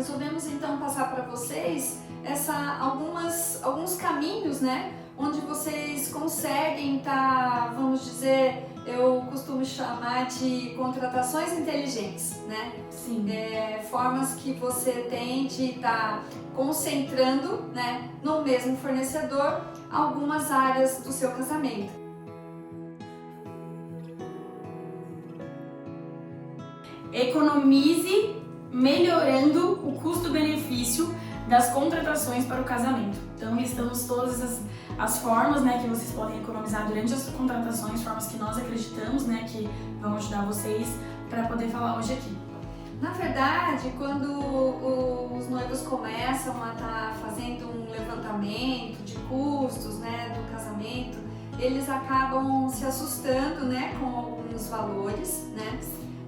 resolvemos então passar para vocês alguns caminhos, né, onde vocês conseguem estar, vamos dizer, eu costumo chamar de contratações inteligentes, né? Sim. Formas que você tem de estar concentrando, né, no mesmo fornecedor algumas áreas do seu casamento. Economize melhorando o custo-benefício das contratações para o casamento. Então, listamos todas as formas, né, que vocês podem economizar durante as contratações, formas que nós acreditamos, né, que vão ajudar vocês para poder falar hoje aqui. Na verdade, quando os noivos começam a estar fazendo um levantamento de custos, né, do casamento, eles acabam se assustando, né, com alguns valores, né?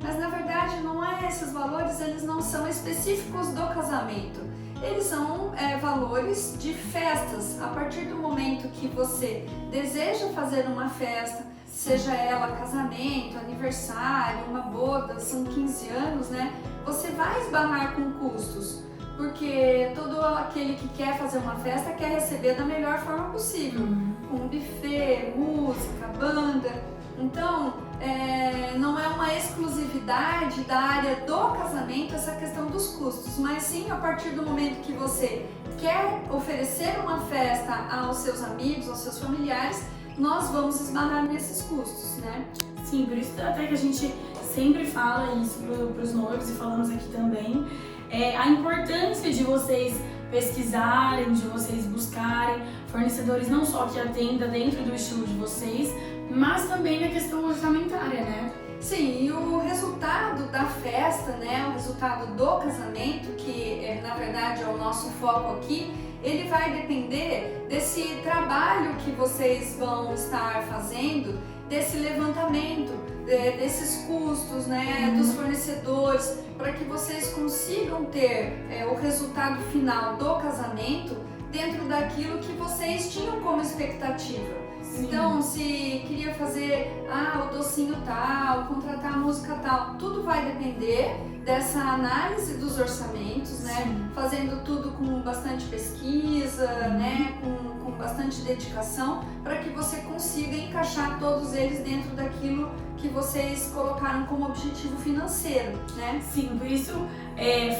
Mas na verdade esses valores eles não são específicos do casamento, eles são valores de festas. A partir do momento que você deseja fazer uma festa, seja ela casamento, aniversário, uma boda, são 15 anos, né? Você vai esbarrar com custos, porque todo aquele que quer fazer uma festa quer receber da melhor forma possível, com buffet, música, banda. Então, não é uma exclusividade da área do casamento essa questão dos custos, mas sim a partir do momento que você quer oferecer uma festa aos seus amigos, aos seus familiares, nós vamos esbarrar nesses custos, né? Sim, por isso até que a gente sempre fala isso para os noivos e falamos aqui também, a importância de vocês pesquisarem, de vocês buscarem fornecedores não só que atendam dentro do estilo de vocês, mas também na questão orçamentária, né? Sim, e o resultado da festa, né, o resultado do casamento, que na verdade é o nosso foco aqui, ele vai depender desse trabalho que vocês vão estar fazendo, desse levantamento, desses custos, né, dos fornecedores, para que vocês consigam ter o resultado final do casamento dentro daquilo que vocês tinham como expectativa. Sim. Então, se queria fazer o docinho tal, contratar a música tal, tudo vai depender dessa análise dos orçamentos, né? Sim. Fazendo tudo com bastante pesquisa, né? Com bastante dedicação, para que você consiga encaixar todos eles dentro daquilo que vocês colocaram como objetivo financeiro, né? Sim, por isso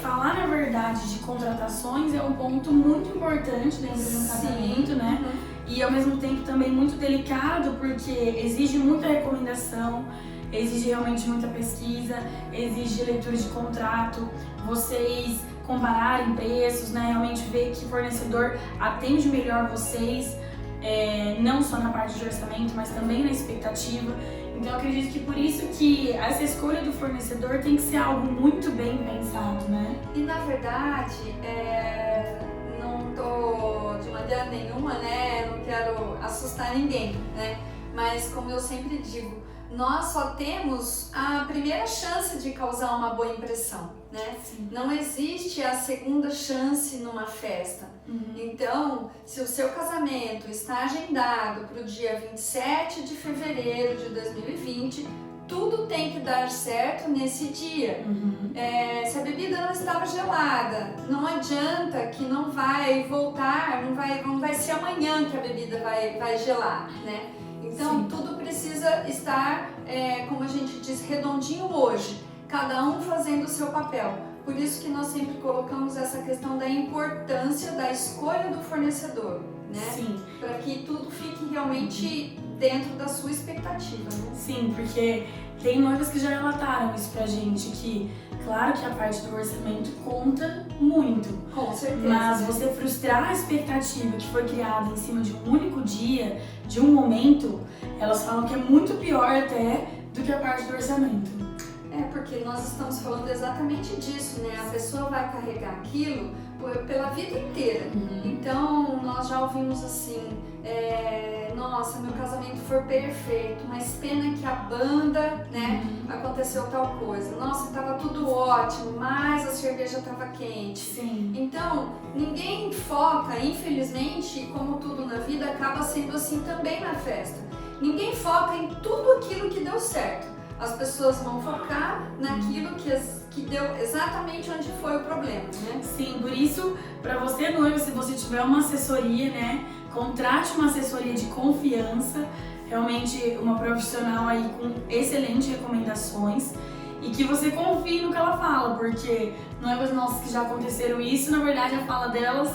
falar na verdade de contratações é um ponto muito importante dentro de um casamento, né? E ao mesmo tempo também muito delicado, porque exige muita recomendação, exige realmente muita pesquisa, exige leitura de contrato, vocês compararem preços, né? Realmente ver que fornecedor atende melhor vocês, não só na parte de orçamento, mas também na expectativa. Então eu acredito que por isso que essa escolha do fornecedor tem que ser algo muito bem pensado, né? E na verdade, não tô de maneira nenhuma, né? Não quero assustar ninguém, né? Mas como eu sempre digo, nós só temos a primeira chance de causar uma boa impressão, né? Sim. Não existe a segunda chance numa festa. Então, se o seu casamento está agendado para o dia 27 de fevereiro de 2020, tudo tem que dar certo nesse dia. Se a bebida não estava gelada, não adianta que não vai voltar, não vai ser amanhã que a bebida vai gelar, né? Então, Sim. tudo precisa estar, como a gente diz, redondinho hoje, cada um fazendo o seu papel. Por isso que nós sempre colocamos essa questão da importância da escolha do fornecedor, né? Sim. Para que tudo fique realmente dentro da sua expectativa, né? Sim, porque tem noivas que já relataram isso pra gente, que claro que a parte do orçamento conta muito. Com certeza. Mas você frustrar a expectativa que foi criada em cima de um único dia, de um momento, elas falam que é muito pior até do que a parte do orçamento. Porque nós estamos falando exatamente disso, né? A pessoa vai carregar aquilo pela vida inteira. Então, nós já ouvimos assim, nossa, meu casamento foi perfeito, mas pena que a banda, né, aconteceu tal coisa. Nossa, estava tudo ótimo, mas a cerveja estava quente. Sim. Então, ninguém foca, infelizmente, como tudo na vida, acaba sendo assim também na festa. Ninguém foca em tudo aquilo que deu certo. As pessoas vão focar naquilo que deu exatamente onde foi o problema, né? Sim, por isso, para você noiva, se você tiver uma assessoria, né, contrate uma assessoria de confiança, realmente uma profissional aí com excelentes recomendações e que você confie no que ela fala, porque noivas nossas que já aconteceram isso, na verdade a fala delas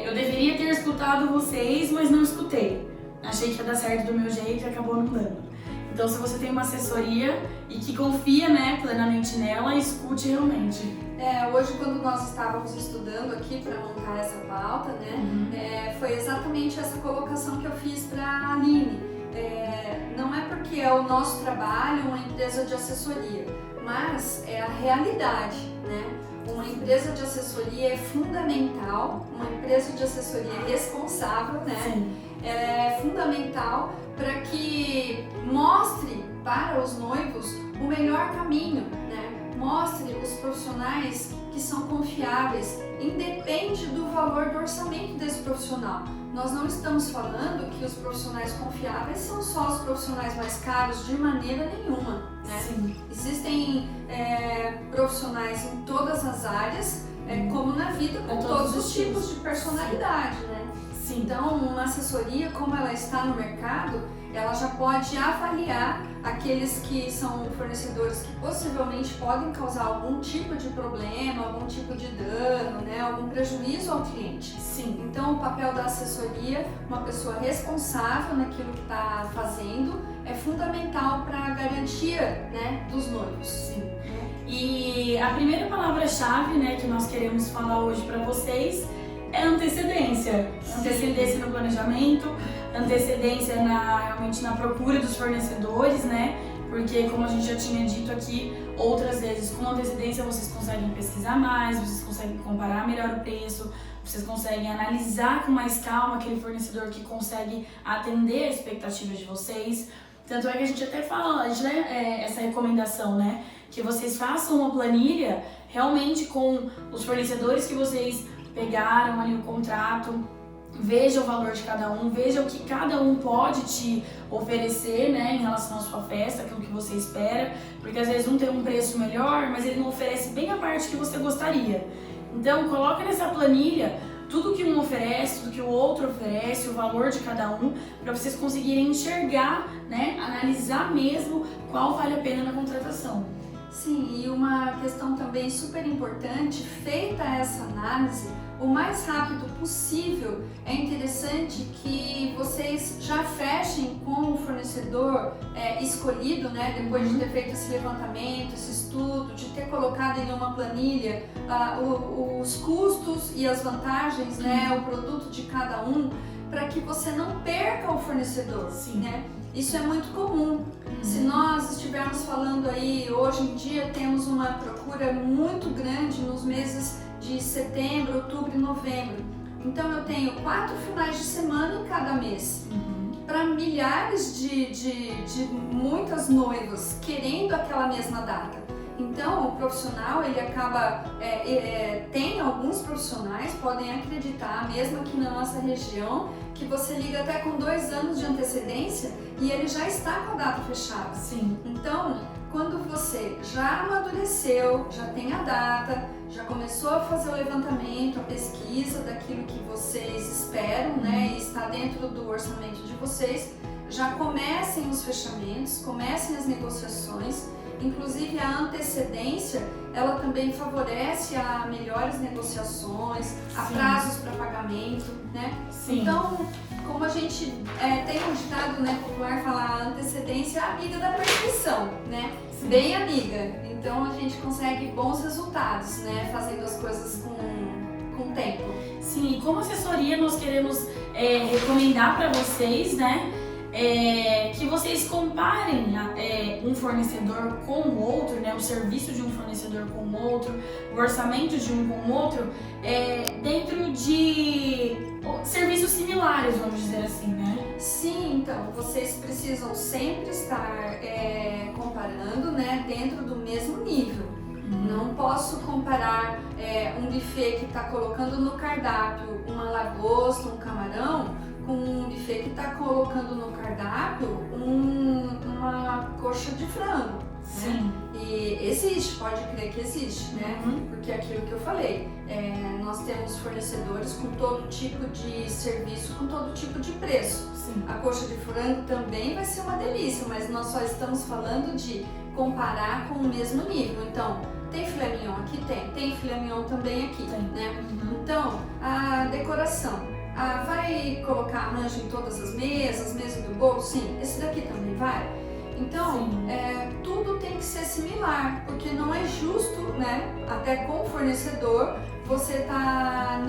eu deveria ter escutado vocês, mas não escutei. Achei que ia dar certo do meu jeito e acabou não dando. Então, se você tem uma assessoria e que confia, né, plenamente nela, escute realmente. Hoje, quando nós estávamos estudando aqui para montar essa pauta, né, foi exatamente essa colocação que eu fiz para a Aline. Não é porque é o nosso trabalho uma empresa de assessoria, mas é a realidade, né? Uma empresa de assessoria é fundamental, uma empresa de assessoria responsável, né? Sim. É fundamental para que mostre para os noivos o melhor caminho, né? Mostre os profissionais que são confiáveis, independe do valor do orçamento desse profissional. Nós não estamos falando que os profissionais confiáveis são só os profissionais mais caros, de maneira nenhuma, né? Sim. Existem profissionais em todas as áreas, como na vida, com todos os tipos de personalidade, né? Sim. Então, uma assessoria, como ela está no mercado, ela já pode avaliar aqueles que são fornecedores que possivelmente podem causar algum tipo de problema, algum tipo de dano, né, algum prejuízo ao cliente. Sim. Então, o papel da assessoria, uma pessoa responsável naquilo que está fazendo, é fundamental para a garantia, né, dos noivos. Sim. E a primeira palavra-chave, né, que nós queremos falar hoje para vocês é antecedência. Sim. Antecedência no planejamento, antecedência realmente na procura dos fornecedores, né? Porque, como a gente já tinha dito aqui outras vezes, com antecedência vocês conseguem pesquisar mais, vocês conseguem comparar melhor o preço, vocês conseguem analisar com mais calma aquele fornecedor que consegue atender a expectativa de vocês. Tanto é que a gente até fala, essa recomendação, né? Que vocês façam uma planilha realmente com os fornecedores que vocês pegaram ali o contrato, veja o valor de cada um, veja o que cada um pode te oferecer, né, em relação à sua festa, aquilo que você espera, porque às vezes um tem um preço melhor, mas ele não oferece bem a parte que você gostaria. Então, coloca nessa planilha tudo que um oferece, tudo que o outro oferece, o valor de cada um, para vocês conseguirem enxergar, né, analisar mesmo qual vale a pena na contratação. Sim, e uma questão também super importante, feita essa análise, o mais rápido possível, é interessante que vocês já fechem com o fornecedor escolhido, né, depois de ter feito esse levantamento, esse estudo, de ter colocado em uma planilha os custos e as vantagens, né, o produto de cada um, para que você não perca o fornecedor. Sim. Né? Isso é muito comum. Se nós estivermos falando aí, hoje em dia temos uma procura muito grande nos meses de setembro, outubro e novembro. Então eu tenho 4 finais de semana em cada mês. Para milhares de muitas noivas querendo aquela mesma data. Então o profissional, ele acaba, tem alguns profissionais, podem acreditar, mesmo aqui na nossa região, que você liga até com 2 anos de antecedência e ele já está com a data fechada. Sim. Então, quando você já amadureceu, já tem a data, já começou a fazer o levantamento, a pesquisa daquilo que vocês esperam, né, e está dentro do orçamento de vocês, já comecem os fechamentos, comecem as negociações. Inclusive a antecedência, ela também favorece a melhores negociações, a prazos para pagamento, né? Sim. Então, como a gente tem um ditado, né, popular, falar antecedência é amiga da perfeição, né? Sim. Bem amiga. Então a gente consegue bons resultados, né, fazendo as coisas com tempo. Sim, e como assessoria nós queremos recomendar para vocês, né, que vocês comparem um fornecedor com o outro, né, o serviço de um fornecedor com o outro, o orçamento de um com o outro, dentro de serviços similares, vamos dizer assim, né? Sim, então, vocês precisam sempre estar comparando, né, dentro do mesmo nível. Não posso comparar um buffet que está colocando no cardápio uma lagosta, um camarão, com um buffet que está colocando no cardápio uma coxa de frango. Sim. Né? E existe, pode crer que existe, né? Porque é aquilo que eu falei, nós temos fornecedores com todo tipo de serviço, com todo tipo de preço. Sim. A coxa de frango também vai ser uma delícia, mas nós só estamos falando de comparar com o mesmo nível. Então, tem filé mignon aqui? Tem filé mignon também aqui, né? Então, a decoração, vai colocar arranjo em todas as mesas do bolo? Sim. Esse daqui também vai? Então, tudo tem que ser similar, porque não é justo, né? Até com o fornecedor, você tá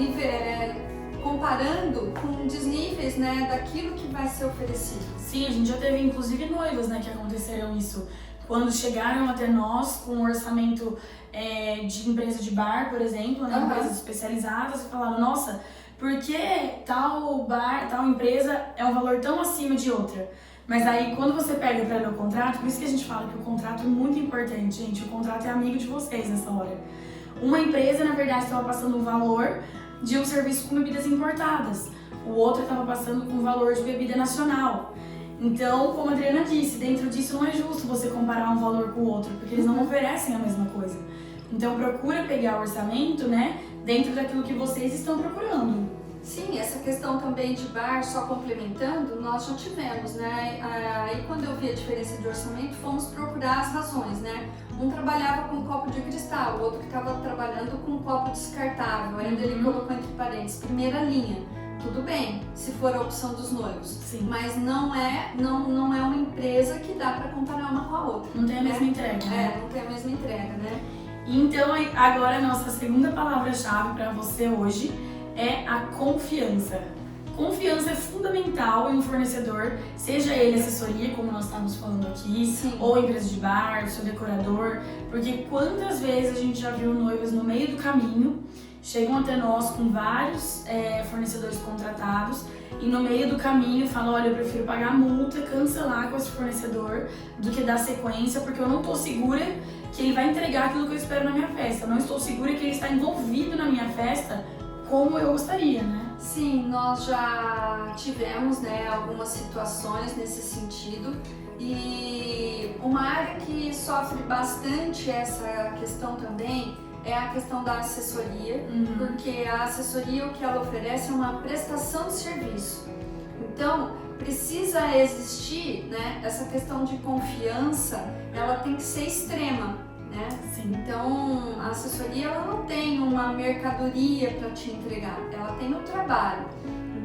comparando com desníveis, né? Daquilo que vai ser oferecido. Sim, a gente já teve inclusive noivas, né, que aconteceram isso. Quando chegaram até nós com um orçamento de empresa de bar, por exemplo, né, empresas especializadas, e falaram, nossa, por que tal bar, tal empresa é um valor tão acima de outra? Mas aí, quando você pega para ler o contrato, por isso que a gente fala que o contrato é muito importante, gente. O contrato é amigo de vocês nessa hora. Uma empresa, na verdade, estava passando um valor de um serviço com bebidas importadas. O outro estava passando com um valor de bebida nacional. Então, como a Adriana disse, dentro disso não é justo você comparar um valor com o outro, porque eles não oferecem a mesma coisa. Então, procura pegar o orçamento, né, dentro daquilo que vocês estão procurando. Sim, essa questão também de bar, só complementando, nós já tivemos, né? Aí quando eu vi a diferença de orçamento, fomos procurar as razões, né? Um trabalhava com um copo de cristal, o outro que estava trabalhando com um copo descartável, ainda ele colocou entre parênteses, primeira linha. Tudo bem, se for a opção dos noivos. Sim. Mas não é uma empresa que dá para comparar uma com a outra. Não tem a mesma entrega, né? Não tem a mesma entrega, né? Então, agora a nossa segunda palavra-chave para você hoje é a confiança. Confiança é fundamental em um fornecedor, seja ele assessoria, como nós estamos falando aqui, Sim. ou empresa de bar, seu decorador, porque quantas vezes a gente já viu noivas no meio do caminho, chegam até nós com vários fornecedores contratados e no meio do caminho falam, olha, eu prefiro pagar a multa, cancelar com esse fornecedor do que dar sequência, porque eu não estou segura que ele vai entregar aquilo que eu espero na minha festa, eu não estou segura que ele está envolvido na minha festa como eu gostaria, né? Sim, nós já tivemos, né, algumas situações nesse sentido e uma área que sofre bastante essa questão também é a questão da assessoria, porque a assessoria o que ela oferece é uma prestação de serviço. Então, precisa existir, né, essa questão de confiança, ela tem que ser extrema. Né? Sim. Então, a assessoria ela não tem uma mercadoria para te entregar, ela tem o trabalho.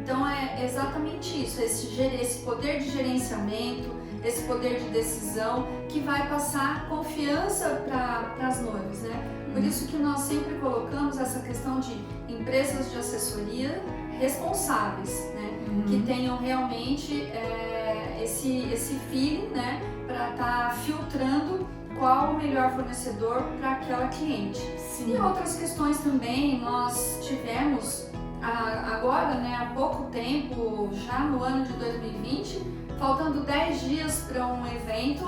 Então, é exatamente isso, esse poder de gerenciamento, esse poder de decisão que vai passar confiança para as noivas, né? Por isso que nós sempre colocamos essa questão de empresas de assessoria responsáveis, né? Que tenham realmente esse feeling, né? Para estar filtrando qual o melhor fornecedor para aquela cliente. Sim. E outras questões também, nós tivemos agora, né, há pouco tempo, já no ano de 2020, faltando 10 dias para um evento,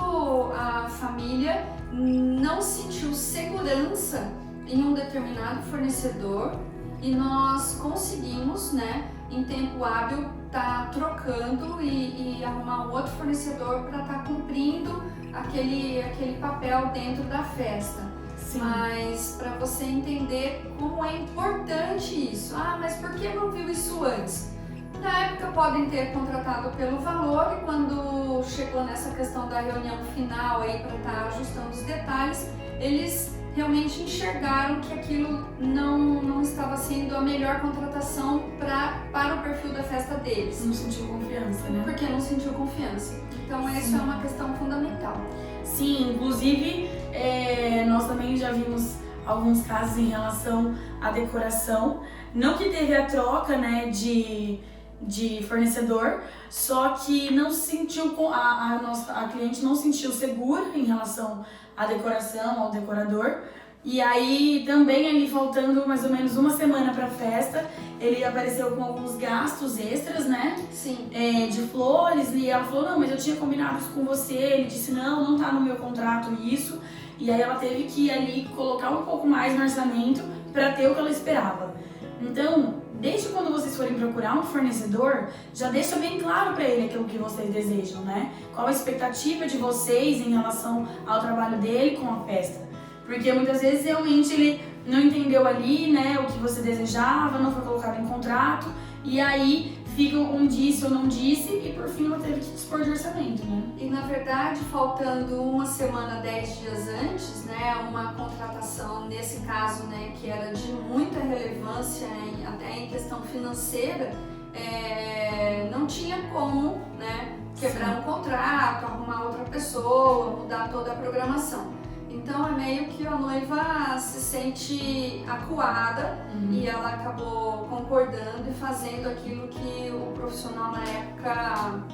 a família não sentiu segurança em um determinado fornecedor e nós conseguimos, né, em tempo hábil, estar trocando e arrumar um outro fornecedor para estar cumprindo aquele papel dentro da festa. Sim. Mas para você entender como é importante isso. Ah, mas por que não viu isso antes? Na época podem ter contratado pelo valor e quando chegou nessa questão da reunião final aí para estar ajustando os detalhes, eles realmente enxergaram que aquilo não estava sendo a melhor contratação para o perfil da festa deles. Não sentiu confiança, né? Porque não sentiu confiança. Então essa é uma questão fundamental. Sim, inclusive nós também já vimos alguns casos em relação à decoração. Não que teve a troca, né, de fornecedor, só que não sentiu, a cliente não sentiu segura em relação à decoração, ao decorador. E aí também ali faltando mais ou menos uma semana para a festa, ele apareceu com alguns gastos extras, né? Sim. De flores, e ela falou, não, mas eu tinha combinado isso com você. Ele disse, não tá no meu contrato isso. E aí ela teve que ali colocar um pouco mais no orçamento para ter o que ela esperava. Então, desde quando vocês forem procurar um fornecedor, já deixa bem claro para ele aquilo que vocês desejam, né? Qual a expectativa de vocês em relação ao trabalho dele com a festa. Porque muitas vezes realmente ele não entendeu ali, né, o que você desejava, não foi colocado em contrato, e aí fica um disse ou não disse, e por fim ela teve que dispor de orçamento, né? E na verdade, faltando uma semana, 10 dias antes, né, uma contratação, nesse caso, né, que era de muita relevância, até em questão financeira, não tinha como, né, quebrar um contrato, arrumar outra pessoa, mudar toda a programação. Então é meio que a noiva se sente acuada e ela acabou concordando e fazendo aquilo que o profissional na época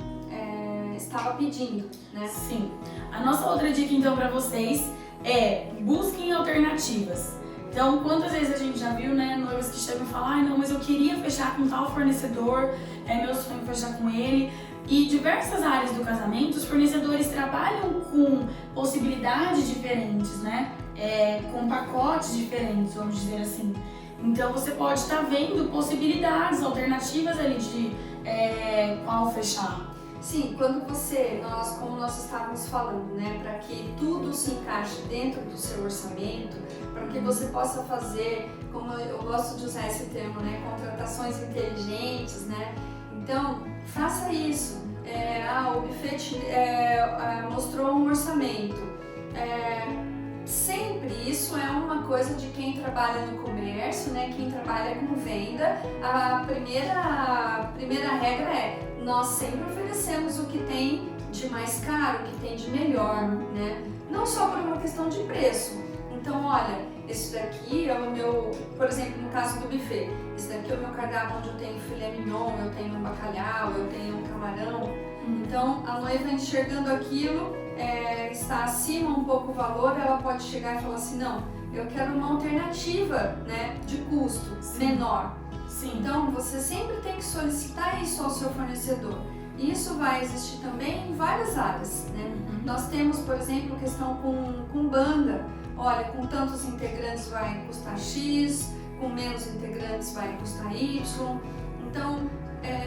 estava pedindo, né? Sim. A nossa outra dica então para vocês é busquem alternativas. Então, quantas vezes a gente já viu, né, noivas que chegam e falam, ai não, mas eu queria fechar com tal fornecedor, meu sonho é fechar com ele. E diversas áreas do casamento, os fornecedores trabalham com possibilidades diferentes, né? Com pacotes diferentes, vamos dizer assim. Então você pode estar vendo possibilidades, alternativas ali de qual fechar. Sim, quando como nós estávamos falando, né, para que tudo se encaixe dentro do seu orçamento, para que você possa fazer, como eu gosto de usar esse termo, né, contratações inteligentes, né? Então, faça isso. O buffet mostrou um orçamento. Sempre isso é uma coisa de quem trabalha no comércio, né? Quem trabalha com venda. A primeira regra nós sempre oferecemos o que tem de mais caro, o que tem de melhor, né? Não só por uma questão de preço. Então, olha, esse daqui é o meu, por exemplo, no caso do buffet, esse daqui é o meu cardápio onde eu tenho filé mignon, eu tenho um bacalhau, eu tenho um camarão. Então, a noiva enxergando aquilo, está acima um pouco o valor, ela pode chegar e falar assim, não, eu quero uma alternativa, né, de custo menor. Sim. Então, você sempre tem que solicitar isso ao seu fornecedor. Isso vai existir também em várias áreas, né? Nós temos, por exemplo, questão com banda. Olha, com tantos integrantes vai custar X, com menos integrantes vai custar Y. Então,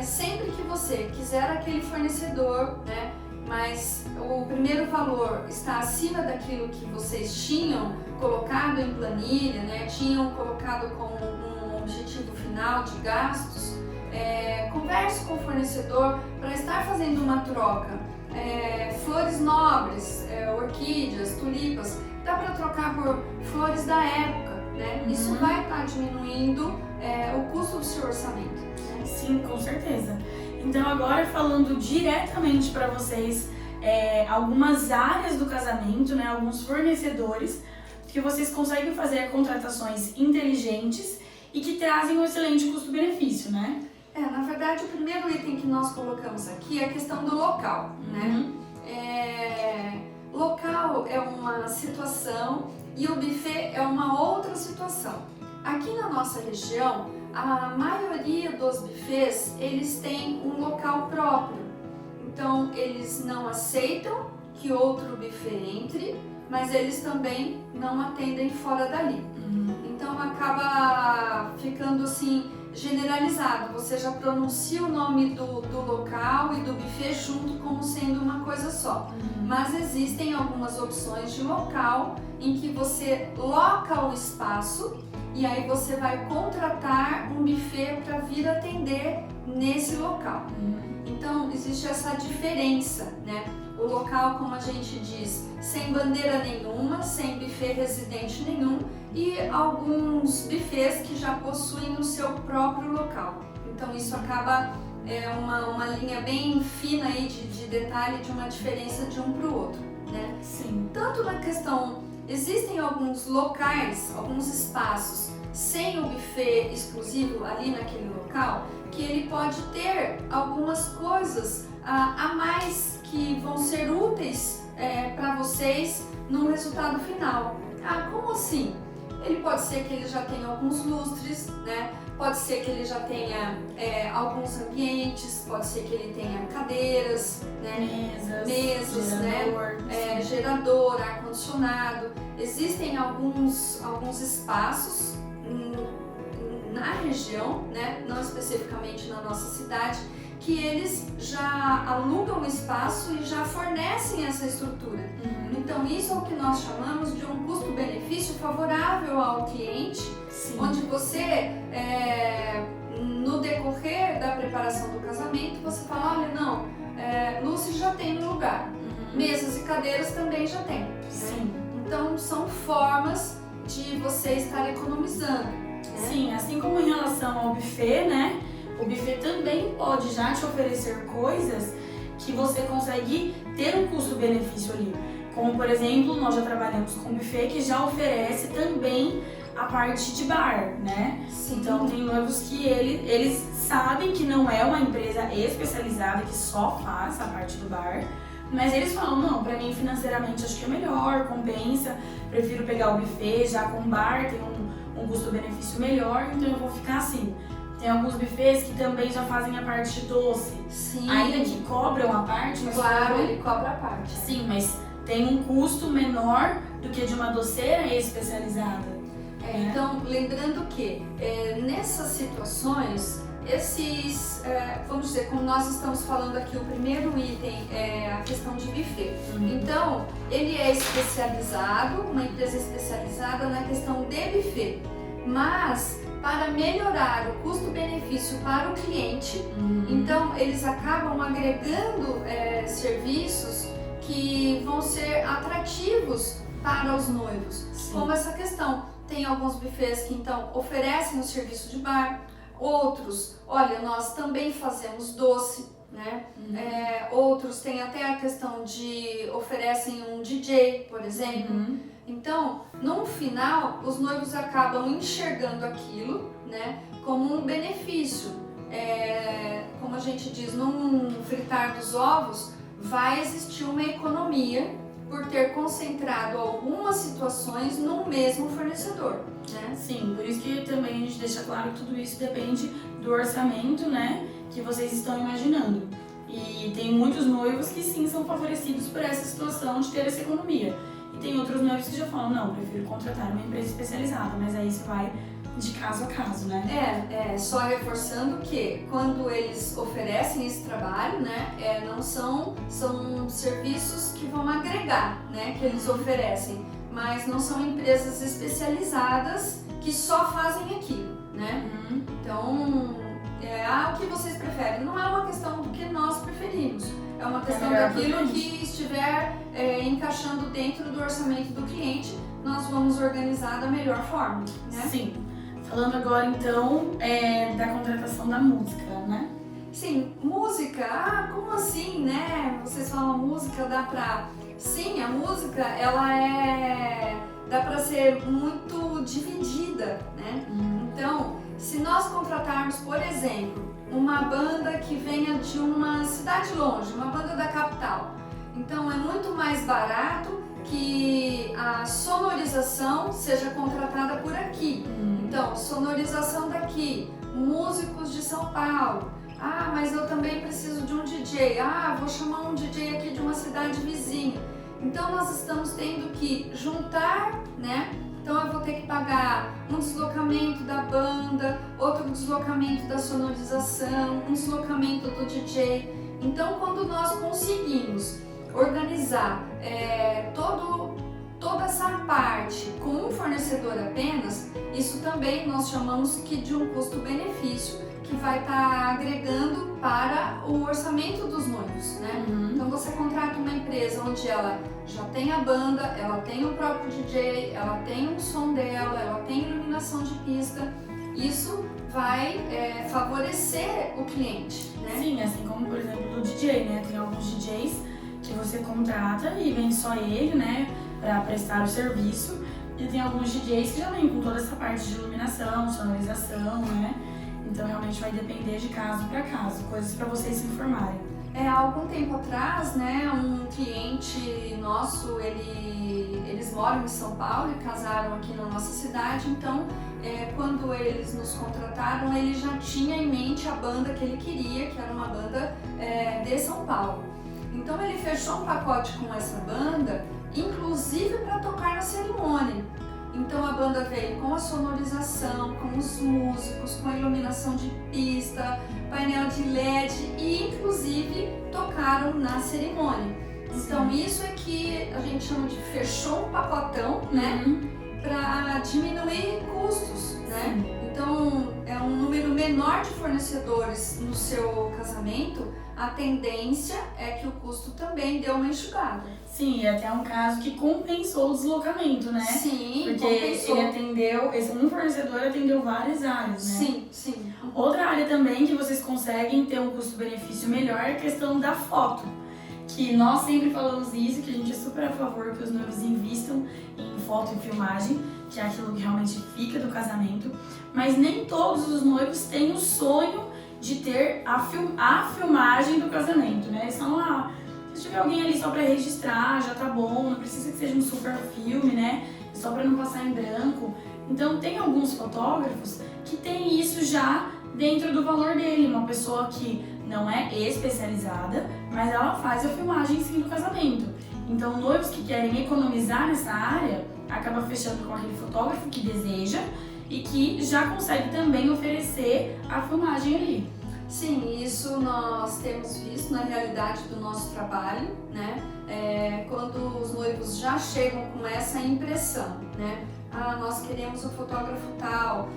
sempre que você quiser aquele fornecedor, né, mas o primeiro valor está acima daquilo que vocês tinham colocado em planilha, né, tinham colocado como um objetivo final de gastos, converse com o fornecedor para estar fazendo uma troca. Flores nobres, orquídeas, tulipas, dá para trocar por flores da época, né? Isso vai estar diminuindo o custo do seu orçamento. Né? Sim, com certeza. Então agora falando diretamente para vocês algumas áreas do casamento, né? Alguns fornecedores que vocês conseguem fazer contratações inteligentes e que trazem um excelente custo-benefício, né? Na verdade, o primeiro item que nós colocamos aqui é a questão do local, né? Local é uma situação e o buffet é uma outra situação. Aqui na nossa região, a maioria dos buffets, eles têm um local próprio. Então, eles não aceitam que outro buffet entre, mas eles também não atendem fora dali. Então, acaba ficando assim, generalizado. Você já pronuncia o nome do local e do buffet junto como sendo uma coisa só. Mas existem algumas opções de local em que você loca o espaço e aí você vai contratar um buffet para vir atender nesse local. Então existe essa diferença, né? O local, como a gente diz, sem bandeira nenhuma, sem buffet residente nenhum e alguns buffets que já possuem o seu próprio local. Então isso acaba uma linha bem fina aí de detalhe, de uma diferença de um para o outro, né? Sim. Tanto na questão, existem alguns locais, alguns espaços sem o buffet exclusivo ali naquele local, que ele pode ter algumas coisas a mais que vão ser úteis para vocês no resultado final. Como assim? Ele pode ser que ele já tenha alguns lustres, né? Pode ser que ele já tenha alguns ambientes, pode ser que ele tenha cadeiras, né? Mesas, gerador, né? Gerador, ar-condicionado. Existem alguns espaços na região, né, não especificamente na nossa cidade, que eles já alugam o espaço e já fornecem essa estrutura. Então isso é o que nós chamamos de um custo-benefício favorável ao cliente, Sim. onde você, no decorrer da preparação do casamento, você fala, olha, não, Lúcia já tem um lugar, mesas e cadeiras também já tem. Sim. Então são formas de você estar economizando. Sim, assim como em relação ao buffet, né? O buffet também pode já te oferecer coisas que você consegue ter um custo-benefício ali. Como, por exemplo, nós já trabalhamos com buffet que já oferece também a parte de bar, né? Sim. Então, tem noivos que eles sabem que não é uma empresa especializada que só faz a parte do bar, mas eles falam, não, pra mim financeiramente acho que é melhor, compensa, prefiro pegar o buffet já com bar, tem um custo-benefício melhor, então eu vou ficar assim. Tem alguns buffets que também já fazem a parte doce. Sim. Ainda que cobram a parte, mas claro, ele cobra a parte. Sim, mas tem um custo menor do que de uma doceira especializada. Então, lembrando que nessas situações, vamos dizer, como nós estamos falando aqui, o primeiro item é a questão de buffet. Então, ele é especializado, uma empresa especializada na questão de buffet, mas para melhorar o custo-benefício para o cliente, então eles acabam agregando serviços que vão ser atrativos para os noivos. Sim. Como essa questão, tem alguns buffets que então oferecem o serviço de bar, outros, olha, nós também fazemos doce, né? Outros têm até a questão de oferecem um DJ, por exemplo. Então, no final, os noivos acabam enxergando aquilo, né, como um benefício. Como a gente diz, num fritar dos ovos, vai existir uma economia por ter concentrado algumas situações no mesmo fornecedor, né? Sim, por isso que também a gente deixa claro que tudo isso depende do orçamento, né, que vocês estão imaginando. E tem muitos noivos que sim são favorecidos por essa situação de ter essa economia. E tem outros noivos que já falam, não, prefiro contratar uma empresa especializada, mas aí isso vai de caso a caso, né? Só reforçando que quando eles oferecem esse trabalho, né, são serviços que vão agregar, né, que eles oferecem, mas não são empresas especializadas que só fazem aquilo, né? Então, o que vocês preferem? Não é uma questão do que nós preferimos, é uma questão daquilo que estiver encaixando dentro do orçamento do cliente, nós vamos organizar da melhor forma, né? Sim. Falando agora então da contratação da música, né? Sim, música, como assim, né? Vocês falam música, dá pra... Sim, a música, dá pra ser muito dividida, né? Então, se nós contratarmos, por exemplo, uma banda que venha de uma cidade longe, uma banda da capital, então é muito mais barato que a sonorização seja contratada por aqui. Então, sonorização daqui, músicos de São Paulo. Mas eu também preciso de um DJ. Vou chamar um DJ aqui de uma cidade vizinha. Então, nós estamos tendo que juntar, né? Então, eu vou ter que pagar um deslocamento da banda, outro deslocamento da sonorização, um deslocamento do DJ. Então, quando nós conseguimos organizar toda essa parte com um fornecedor apenas, isso também nós chamamos que de um custo-benefício que vai estar agregando para o orçamento dos noivos, né? Então você contrata uma empresa onde ela já tem a banda, ela tem o próprio DJ, ela tem o som dela, ela tem iluminação de pista, isso vai favorecer o cliente, né? Sim, assim como por exemplo do DJ, né? Tem alguns DJs que você contrata e vem só ele, né, para prestar o serviço, e tem alguns DJs que já vêm com toda essa parte de iluminação, sonorização, né? Então realmente vai depender de caso para caso, coisas para vocês se informarem. Há algum tempo atrás, né, um cliente nosso, eles moram em São Paulo e casaram aqui na nossa cidade, então quando eles nos contrataram, ele já tinha em mente a banda que ele queria, que era uma banda de São Paulo. Então ele fechou um pacote com essa banda, inclusive para tocar na cerimônia. Então a banda veio com a sonorização, com os músicos, com a iluminação de pista, painel de LED e inclusive tocaram na cerimônia. Então isso é que a gente chama de fechou um pacotão, né? Para diminuir custos, né? Então é um número menor de fornecedores no seu casamento, a tendência é que o custo também deu uma enxugada. Sim, e até um caso que compensou o deslocamento, né? Sim, porque compensou. Ele atendeu, um fornecedor atendeu várias áreas, né? Sim, sim. Outra área também que vocês conseguem ter um custo-benefício melhor é a questão da foto. Que nós sempre falamos isso, que a gente é super a favor que os noivos invistam em foto e filmagem, que é aquilo que realmente fica do casamento, mas nem todos os noivos têm o sonho de ter a filmagem do casamento, né? Eles falam, se tiver alguém ali só pra registrar, já tá bom, não precisa que seja um super filme, né? Só pra não passar em branco. Então tem alguns fotógrafos que tem isso já dentro do valor dele, uma pessoa que não é especializada, mas ela faz a filmagem sim do casamento. Então noivos que querem economizar nessa área, acaba fechando com aquele fotógrafo que deseja e que já consegue também oferecer a filmagem ali. Sim, isso nós temos visto na realidade do nosso trabalho, né? Quando os noivos já chegam com essa impressão, né? Nós queremos um fotógrafo tal,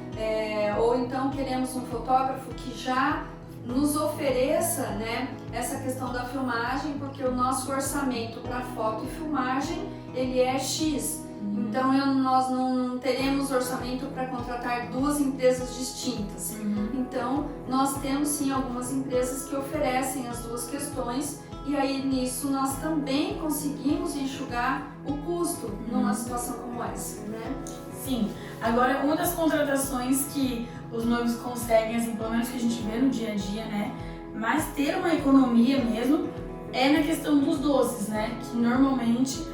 ou então queremos um fotógrafo que já nos ofereça, né, essa questão da filmagem, porque o nosso orçamento para foto e filmagem ele é X. Então nós não teremos orçamento para contratar duas empresas distintas. Então nós temos sim algumas empresas que oferecem as duas questões e aí nisso nós também conseguimos enxugar o custo numa situação como essa, né? Sim. Agora, uma das contratações que os noivos conseguem, assim, pelo menos que a gente vê no dia a dia, né, mas ter uma economia mesmo é na questão dos doces, né, que normalmente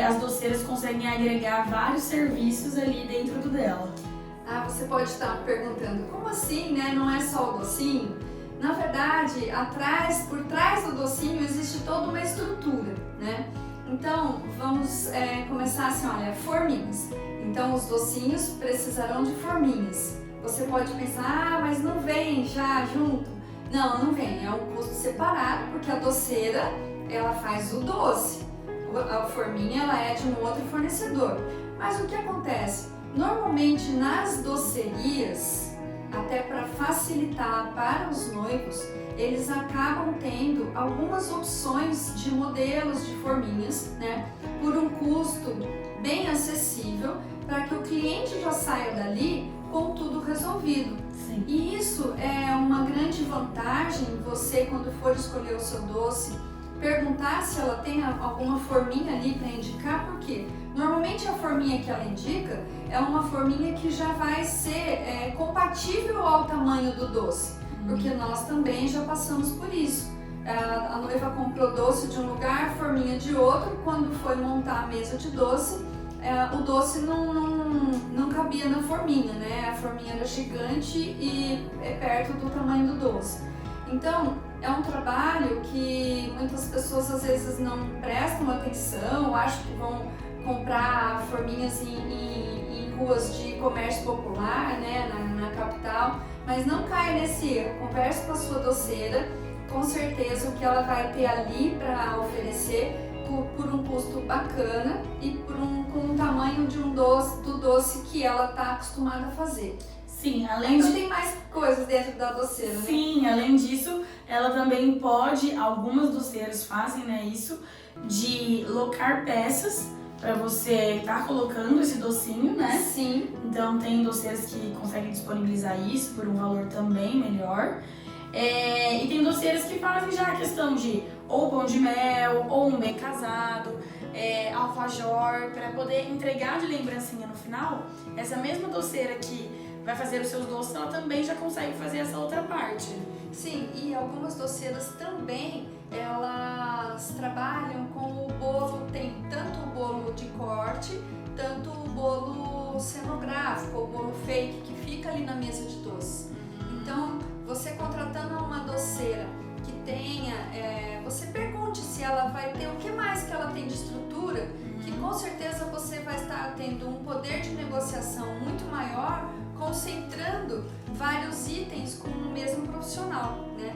as doceiras conseguem agregar vários serviços ali dentro do dela. Você pode estar perguntando, como assim, né? Não é só o docinho? Na verdade, por trás do docinho existe toda uma estrutura, né? Então, vamos começar assim, olha, forminhas. Então, os docinhos precisarão de forminhas. Você pode pensar, mas não vem já junto? Não vem, é um custo separado, porque a doceira, ela faz o doce. A forminha, ela é de um outro fornecedor. Mas o que acontece? Normalmente, nas docerias, até para facilitar para os noivos, eles acabam tendo algumas opções de modelos de forminhas, né, por um custo bem acessível, para que o cliente já saia dali com tudo resolvido. Sim. E isso é uma grande vantagem, você quando for escolher o seu doce, perguntar se ela tem alguma forminha ali para indicar, porque normalmente a forminha que ela indica é uma forminha que já vai ser compatível ao tamanho do doce, porque nós também já passamos por isso. A noiva comprou doce de um lugar, forminha de outro, quando foi montar a mesa de doce, o doce não cabia na forminha, né? A forminha era gigante e perto do tamanho do doce. Então, é um trabalho que muitas pessoas às vezes não prestam atenção, acham que vão comprar forminhas em ruas de comércio popular, né, na capital, mas não caia nesse erro. Converse com a sua doceira, com certeza o que ela vai ter ali para oferecer por um custo bacana e com um tamanho de do doce que ela está acostumada a fazer. Sim, tem mais coisas dentro da doceira, né? Sim, além disso, ela também pode, algumas doceiras fazem, né, isso, de locar peças para você estar colocando esse docinho, né? Sim. Então tem doceiras que conseguem disponibilizar isso por um valor também melhor. E tem doceiras que fazem já a questão de ou pão de mel, ou um bem casado, alfajor, para poder entregar de lembrancinha no final. Essa mesma doceira que vai fazer os seus doces, ela também já consegue fazer essa outra parte. Sim, e algumas doceiras também, elas trabalham com o bolo, tem tanto o bolo de corte, tanto o bolo cenográfico, o bolo fake, que fica ali na mesa de doce. Então, você contratando uma doceira que tenha, você pergunte se ela vai ter o que mais que ela tem de estrutura, que com certeza você vai estar tendo tendo um poder de negociação muito maior, concentrando vários itens com o mesmo profissional, né?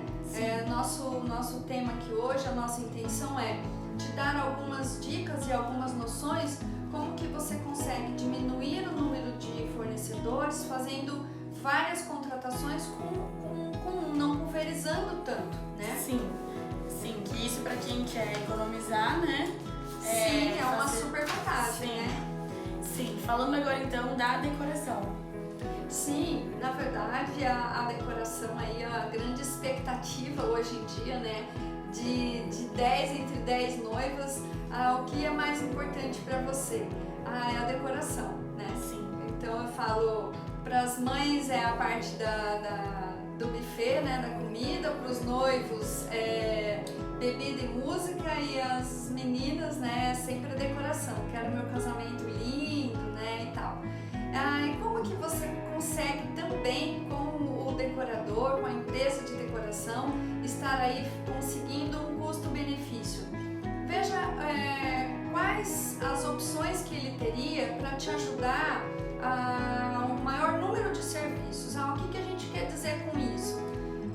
Nosso tema aqui hoje, a nossa intenção é te dar algumas dicas e algumas noções como que você consegue diminuir o número de fornecedores fazendo várias contratações não pulverizando tanto, né? Sim, que isso para quem quer economizar, né? Sim, é uma super vantagem, né? Sim, falando agora então da decoração. Sim, na verdade a decoração aí é a grande expectativa hoje em dia, né? De 10 entre 10 noivas, o que é mais importante para você? É a decoração, né? Sim. Então eu falo, para as mães é a parte do buffet, né? Da comida, para os noivos bebida e música, e as meninas, né? Sempre a decoração. Quero meu casamento lindo, né? E tal. E como que você consegue também, com o decorador, com a empresa de decoração, estar aí conseguindo um custo-benefício? Veja quais as opções que ele teria para te ajudar a um maior número de serviços. O que a gente quer dizer com isso?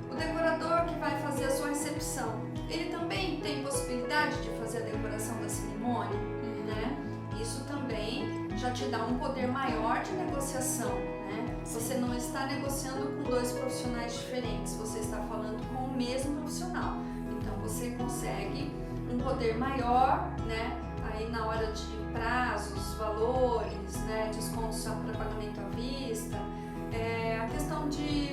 O decorador que vai fazer a sua recepção, ele também tem possibilidade de fazer a decoração da cerimônia, né? Isso também já te dá um poder maior de negociação, né? Você não está negociando com dois profissionais diferentes, você está falando com o mesmo profissional. Então você consegue um poder maior, né? Aí na hora de prazos, valores, né? Descontos para pagamento à vista. A questão de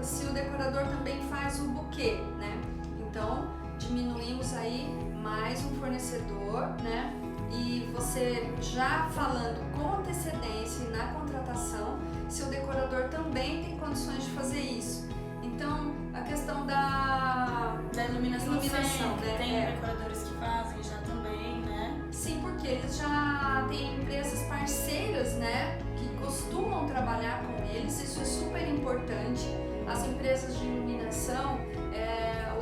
se o decorador também faz o buquê, né? Então diminuímos aí mais um fornecedor, né? E você já falando com antecedência e na contratação, se o decorador também tem condições de fazer isso. Então, a questão da iluminação cênica, né? Tem decoradores que fazem já também, né? Sim, porque eles já têm empresas parceiras, né? Que costumam trabalhar com eles, isso é super importante. As empresas de iluminação,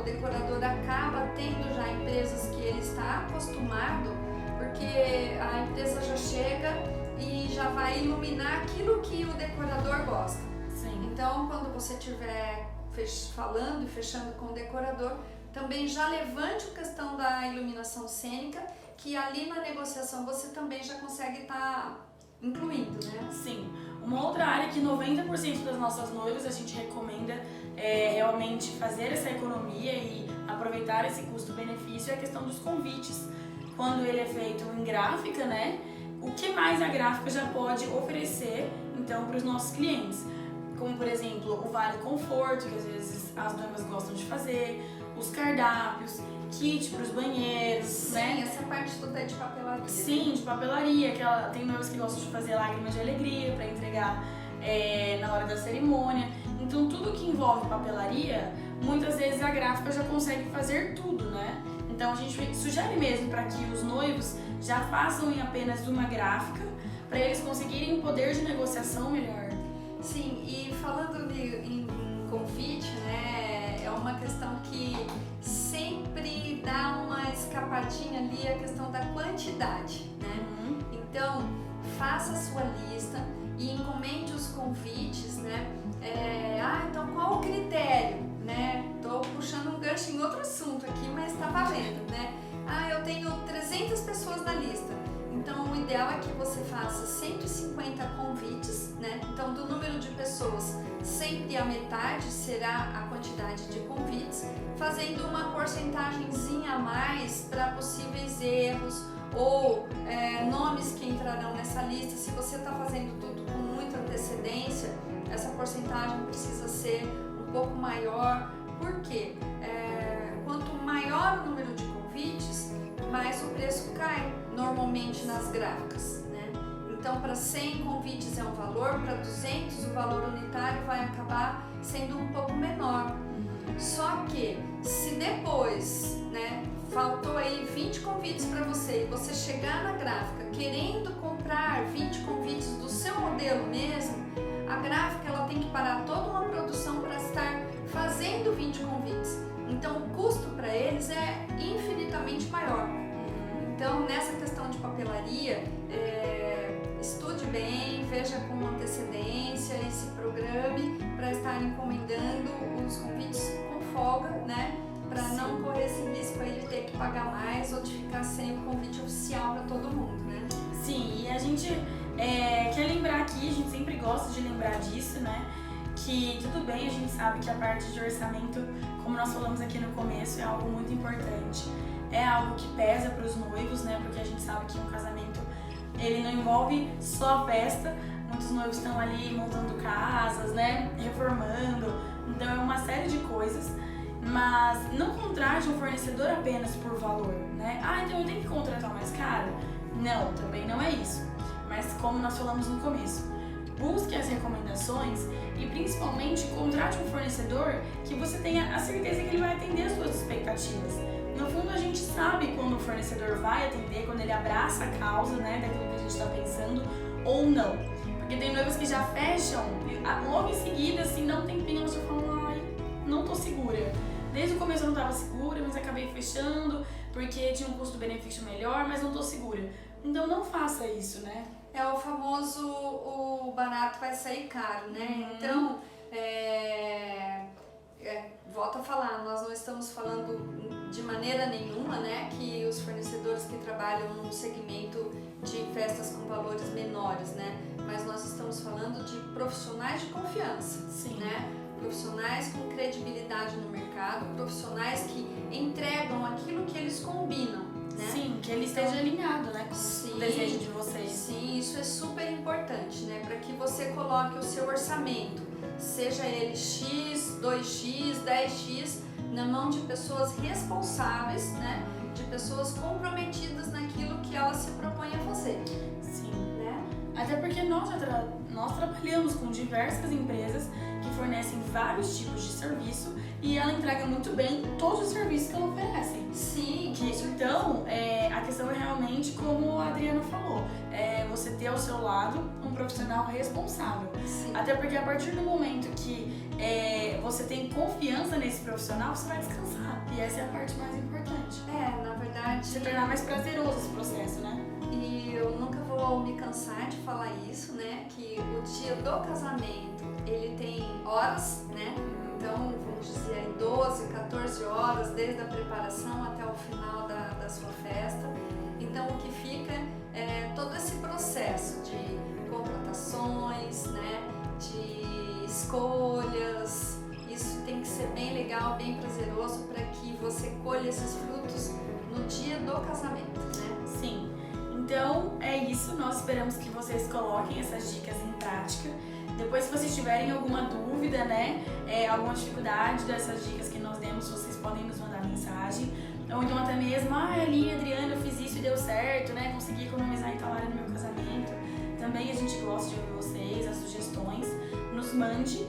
o decorador acaba tendo já empresas que ele está acostumado, porque a empresa já chega e já vai iluminar aquilo que o decorador gosta. Sim. Então, quando você estiver falando e fechando com o decorador, também já levante a questão da iluminação cênica, que ali na negociação você também já consegue estar incluindo, né? Sim. Uma outra área que 90% das nossas noivas a gente recomenda realmente fazer essa economia e aproveitar esse custo-benefício é a questão dos convites. Quando ele é feito em gráfica, né? O que mais a gráfica já pode oferecer, então, para os nossos clientes? Como, por exemplo, o Vale Conforto, que às vezes as noivas gostam de fazer, os cardápios, kit para os banheiros, Sim, né? Essa parte toda é de papelaria. Sim, de papelaria, tem noivas que gostam de fazer lágrimas de alegria para entregar na hora da cerimônia. Então, tudo que envolve papelaria, muitas vezes a gráfica já consegue fazer tudo, né? Então a gente sugere mesmo para que os noivos já façam em apenas uma gráfica, para eles conseguirem um poder de negociação melhor. Sim, e falando em convite, né, é uma questão que sempre dá uma escapadinha ali, a questão da quantidade, né? Então, faça a sua lista e encomende os convites, né? Então qual o critério, né? Tô puxando um gancho em outro assunto aqui, mas tá valendo, né? Eu tenho 300 pessoas na lista. Então o ideal é que você faça 150 convites, né? Então do número de pessoas, sempre a metade será a quantidade de convites, fazendo uma porcentagemzinha a mais para possíveis erros ou nomes que entrarão nessa lista. Se você está fazendo tudo com muita antecedência, essa porcentagem precisa ser um pouco maior. Por quê? Quanto maior o número de convites, mais o preço cai normalmente nas gráficas, né? Então, para 100 convites é um valor, para 200 o valor unitário vai acabar sendo um pouco menor. Só que se depois, né, faltou aí 20 convites para você e você chegar na gráfica querendo comprar 20 convites do seu modelo mesmo, a gráfica ela tem que parar toda uma produção para estar fazendo 20 convites. Então o custo para eles é infinitamente maior. Então nessa questão de papelaria, estude estude bem, veja com antecedência e se programe para estar encomendando os convites com folga, né? Para não correr esse risco aí de ter que pagar mais ou de ficar sem o convite oficial para todo mundo, né? Sim, e a gente quer lembrar aqui, a gente sempre gosta de lembrar disso, né? Que tudo bem, a gente sabe que a parte de orçamento, como nós falamos aqui no começo, é algo muito importante. É algo que pesa para os noivos, né? Porque a gente sabe que um casamento, ele não envolve só a festa. Muitos noivos estão ali montando casas, né? Reformando. Então é uma série de coisas. Mas não contrate um fornecedor apenas por valor, né? Ah, então eu tenho que contratar mais caro? Não, também não é isso. Mas como nós falamos no começo, busque as recomendações e principalmente contrate um fornecedor que você tenha a certeza que ele vai atender as suas expectativas. No fundo, a gente sabe quando o fornecedor vai atender, quando ele abraça a causa, né, daquilo que a gente está pensando ou não. Porque tem noivas que já fecham, logo em seguida, assim, não tem tempinho, elas já falam, ai, não tô segura. Desde o começo eu não estava segura, mas acabei fechando porque tinha um custo-benefício melhor, mas não tô segura. Então não faça isso, né? É o famoso, o barato vai sair caro, né? Então, volto a falar, nós não estamos falando de maneira nenhuma, né, que os fornecedores que trabalham num segmento de festas com valores menores, né? Mas nós estamos falando de profissionais de confiança, Sim. né? Profissionais com credibilidade no mercado, profissionais que entregam aquilo que eles combinam, né? Sim, que ele esteja alinhado, né, com o desejo de vocês. Sim, isso é super importante, né? Para que você coloque o seu orçamento, seja ele X, 2X, 10X, na mão de pessoas responsáveis, né? De pessoas comprometidas naquilo que elas se propõem a fazer. Sim. Né? Até porque nós trabalhamos com diversas empresas que fornecem vários tipos de serviço e ela entrega muito bem todos os serviços que ela oferece. Sim, Então, a questão é realmente como a Adriana falou, você ter ao seu lado um profissional responsável. Sim. Até porque a partir do momento que você tem confiança nesse profissional, você vai descansar. E essa é a parte mais importante. Na verdade... Se tornar mais prazeroso esse processo, né? E eu nunca vou me cansar de falar isso, né? Que o dia do casamento, ele tem horas, né? Então, vamos dizer aí 12, 14 horas, desde a preparação até o final da sua festa. Então, o que fica é todo esse processo de contratações, né? De escolhas. Isso tem que ser bem legal, bem prazeroso para que você colha esses frutos no dia do casamento, né? Sim. Então, é isso. Nós esperamos que vocês coloquem essas dicas em prática. Depois, se vocês tiverem alguma dúvida, né, alguma dificuldade dessas dicas que nós demos, vocês podem nos mandar mensagem. Ou então até mesmo, Aline, Adriana, eu fiz isso e deu certo, né, consegui economizar em tal área no meu casamento. Também a gente gosta de ouvir vocês, as sugestões, nos mande.